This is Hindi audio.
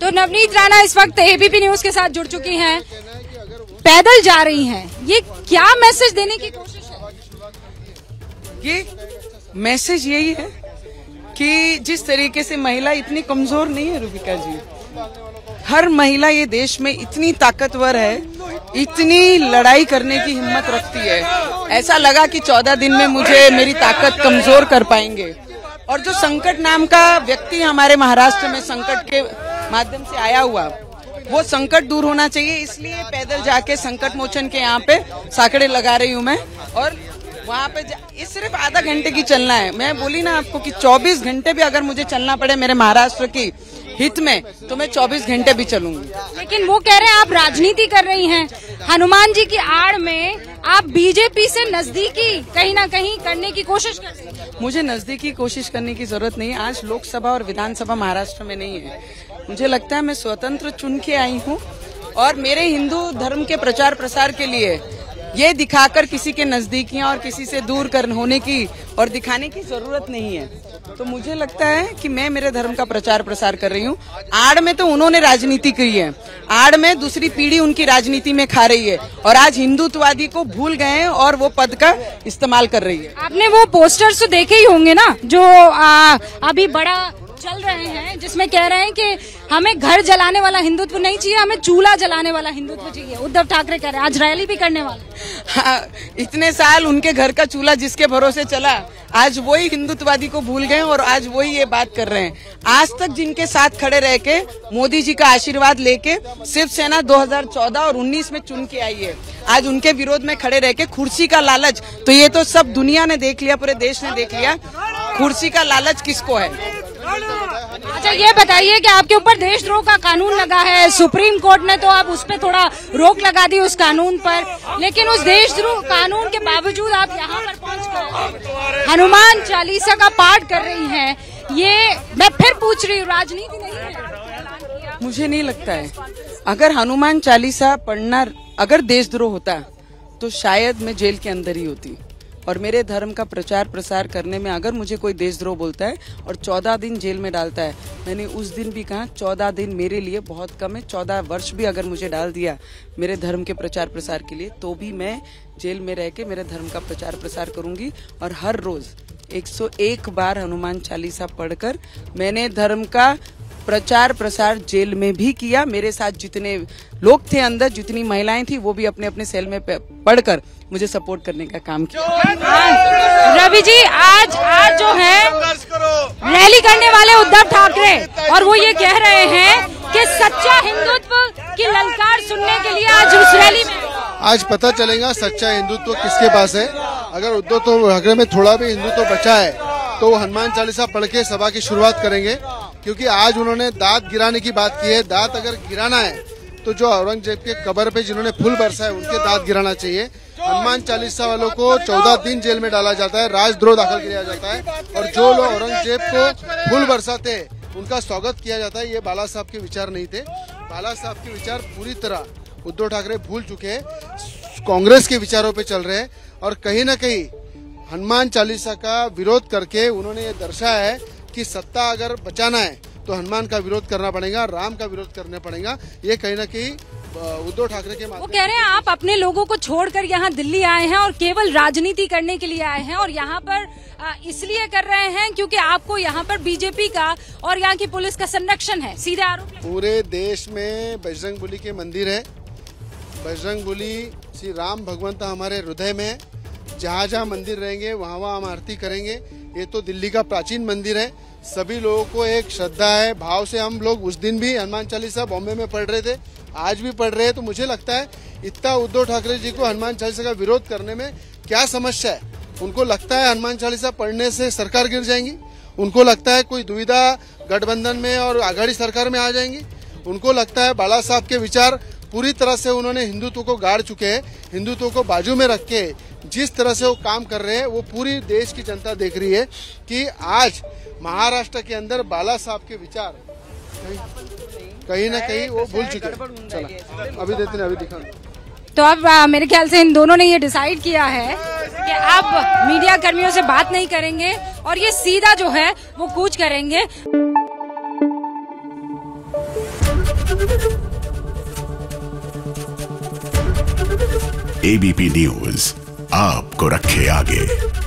तो नवनीत राणा इस वक्त एबीपी न्यूज के साथ जुड़ चुकी हैं, पैदल जा रही हैं। ये क्या मैसेज देने की कोशिश है? ये मैसेज यही है कि जिस तरीके से महिला इतनी कमजोर नहीं है रूबिका जी, हर महिला ये देश में इतनी ताकतवर है, इतनी लड़ाई करने की हिम्मत रखती है। ऐसा लगा कि 14 दिन में मुझे मेरी ताकत कमजोर कर पाएंगे। और जो संकट नाम का व्यक्ति हमारे महाराष्ट्र में संकट के माध्यम से आया हुआ, वो संकट दूर होना चाहिए, इसलिए पैदल जाके संकट मोचन के यहाँ पे साकड़े लगा रही हूँ मैं। और वहाँ पे ये सिर्फ आधा घंटे की चलना है। मैं बोली ना आपको कि 24 घंटे भी अगर मुझे चलना पड़े मेरे महाराष्ट्र की हित में, तो मैं 24 घंटे भी चलूंगी। लेकिन वो कह रहे हैं आप राजनीति कर रही हैं, हनुमान जी की आड़ में आप बीजेपी से नजदीकी कहीं ना कहीं करने की कोशिश कर रही हैं। मुझे नजदीकी कोशिश करने की जरूरत नहीं है। आज लोकसभा और विधानसभा महाराष्ट्र में नहीं है। मुझे लगता है मैं स्वतंत्र चुन के आई हूँ और मेरे हिंदू धर्म के प्रचार प्रसार के लिए ये दिखाकर किसी के नजदीकियां और किसी से दूर होने की और दिखाने की जरूरत नहीं है। तो मुझे लगता है कि मैं मेरे धर्म का प्रचार प्रसार कर रही हूँ। आड़ में तो उन्होंने राजनीति की है, आड़ में दूसरी पीढ़ी उनकी राजनीति में खा रही है और आज हिंदुत्ववादी को भूल गए हैं और वो पद का इस्तेमाल कर रही है। आपने वो पोस्टर्स तो देखे ही होंगे ना, जो अभी बड़ा चल रहे हैं, जिसमें कह रहे हैं कि हमें घर जलाने वाला हिंदुत्व नहीं चाहिए, हमें चूल्हा जलाने वाला हिंदुत्व चाहिए। उद्धव ठाकरे कह रहे हैं, आज रैली भी करने वाले। हाँ, इतने साल उनके घर का चूल्हा जिसके भरोसे चला, आज वही हिंदुत्ववादी को भूल गए और आज वही ये बात कर रहे हैं। आज तक जिनके साथ खड़े रह के मोदी जी का आशीर्वाद लेके शिवसेना 2014 और 19 में चुन के आई है, आज उनके विरोध में खड़े रह के कुर्सी का लालच, तो ये तो सब दुनिया ने देख लिया, पूरे देश ने देख लिया कुर्सी का लालच किसको है। अच्छा ये बताइए कि आपके ऊपर देशद्रोह का कानून लगा है, सुप्रीम कोर्ट ने तो अब उस पर थोड़ा रोक लगा दी उस कानून पर, लेकिन उस देशद्रोह कानून के बावजूद आप यहाँ पर पहुँचकर हनुमान चालीसा का पाठ कर रही हैं। ये मैं फिर पूछ रही हूँ, राजनीति नहीं है? मुझे नहीं लगता है। अगर हनुमान चालीसा पढ़ना अगर देशद्रोह होता तो शायद मैं जेल के अंदर ही होती। और मेरे धर्म का प्रचार प्रसार करने में अगर मुझे कोई देशद्रोह बोलता है और 14 दिन जेल में डालता है, मैंने उस दिन भी कहा 14 दिन मेरे लिए बहुत कम है। 14 वर्ष भी अगर मुझे डाल दिया मेरे धर्म के प्रचार प्रसार के लिए, तो भी मैं जेल में रह के मेरे धर्म का प्रचार प्रसार करूंगी। और हर रोज 101 बार हनुमान चालीसा पढ़कर मैंने धर्म का प्रचार प्रसार जेल में भी किया। मेरे साथ जितने लोग थे अंदर, जितनी महिलाएं थी, वो भी अपने अपने सेल में पढ़कर मुझे सपोर्ट करने का काम किया। रवि जी, आज जो है रैली करने वाले उद्धव ठाकरे, और वो ये कह रहे हैं कि सच्चा हिंदुत्व की ललकार सुनने के लिए आज उस रैली में आज पता चलेगा सच्चा हिंदुत्व किसके पास है। अगर उद्धव ठाकरे में थोड़ा भी हिंदुत्व बचा है तो वो हनुमान चालीसा पढ़ के सभा की शुरुआत करेंगे, क्योंकि आज उन्होंने दांत गिराने की बात की है। दांत अगर गिराना है तो जो औरंगजेब के कब्र पे जिन्होंने फूल बरसा है उनके दांत गिराना चाहिए। हनुमान चालीसा वालों को 14 दिन जेल में डाला जाता है, राजद्रोह दाखिल किया जाता है, और जो लोग औरंगजेब को फूल बरसाते उनका स्वागत किया जाता है। ये बाला साहब के विचार नहीं थे। बाला साहब के विचार पूरी तरह उद्धव ठाकरे भूल चुके हैं, कांग्रेस के विचारों पे चल रहे हैं। और कहीं न कहीं हनुमान चालीसा का विरोध करके उन्होंने ये दर्शाया है कि सत्ता अगर बचाना है तो हनुमान का विरोध करना पड़ेगा, राम का विरोध करना पड़ेगा। ये कहीं ना कहीं उद्धव ठाकरे के वो कह रहे हैं आप अपने लोगों को छोड़कर यहाँ दिल्ली आए हैं और केवल राजनीति करने के लिए आए हैं, और यहाँ पर इसलिए कर रहे हैं क्योंकि आपको यहाँ पर बीजेपी का और यहाँ की पुलिस का संरक्षण है। सीधे आरोप। पूरे देश में बजरंगबली के मंदिर है। बजरंगबली श्री राम भगवंत हमारे हृदय में है। जहाँ जहाँ मंदिर रहेंगे वहाँ वहाँ हम आरती करेंगे। ये तो दिल्ली का प्राचीन मंदिर है। सभी लोगों को एक श्रद्धा है, भाव से हम लोग उस दिन भी हनुमान चालीसा बॉम्बे में पढ़ रहे थे, आज भी पढ़ रहे हैं। तो मुझे लगता है इतना उद्धव ठाकरे जी को हनुमान चालीसा का विरोध करने में क्या समस्या है। उनको लगता है हनुमान चालीसा पढ़ने से सरकार गिर जाएंगी, उनको लगता है कोई दुविधा गठबंधन में और आघाड़ी सरकार में आ जाएंगी, उनको लगता है बाला साहब के विचार पूरी तरह से उन्होंने हिंदुत्व को गाड़ चुके हैं। हिंदुत्व को बाजू में रख के जिस तरह से वो काम कर रहे हैं वो पूरी देश की जनता देख रही है कि आज महाराष्ट्र के अंदर बाला साहब के विचार कहीं ना कहीं वो भूल चुके हैं। चला अभी देते हैं, अभी दिखा। तो अब मेरे ख्याल से इन दोनों ने ये डिसाइड किया है कि अब मीडिया कर्मियों से बात नहीं करेंगे और ये सीधा जो है वो कूच करेंगे। एबीपी न्यूज आपको रखे आगे।